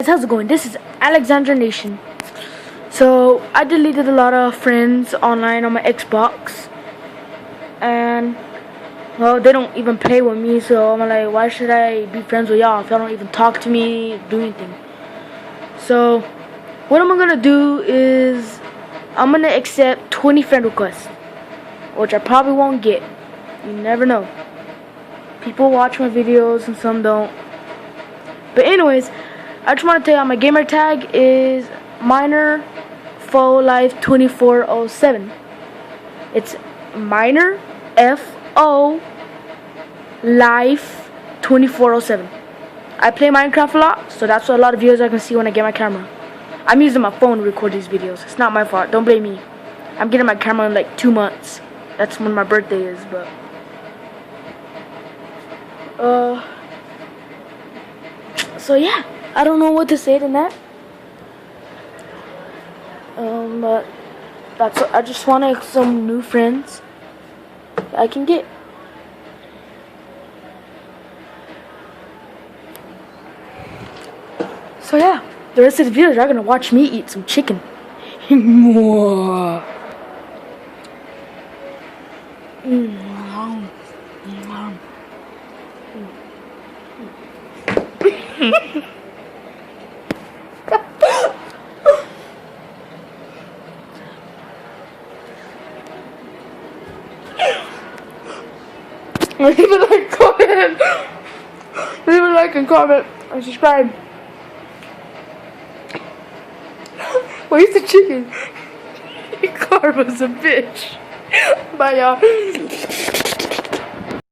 How's it going? This is Alexandra Nation. So I deleted a lot of friends online on my Xbox, and well, they don't even play with me. So I'm like, why should I be friends with y'all if y'all don't even talk to me, do anything? So what I'm gonna do is I'm gonna accept 20 friend requests, which I probably won't get. You never know. People watch my videos and some don't. But anyways, I just want to tell you my gamer tag is Minor Fo Life 2407. It's Minor FO Life 2407. I play Minecraft a lot, so that's what a lot of viewers are gonna see when I get my camera. I'm using my phone to record these videos. It's not my fault. Don't blame me. I'm getting my camera in like 2 months. That's when my birthday is, but so yeah, I don't know what to say to that. But that's I just want some new friends that I can get. So yeah, the rest of the viewers are gonna watch me eat some chicken. Leave a like, comment. Leave a like and comment and subscribe. Where's the chicken? Karma's a bitch. Bye, y'all.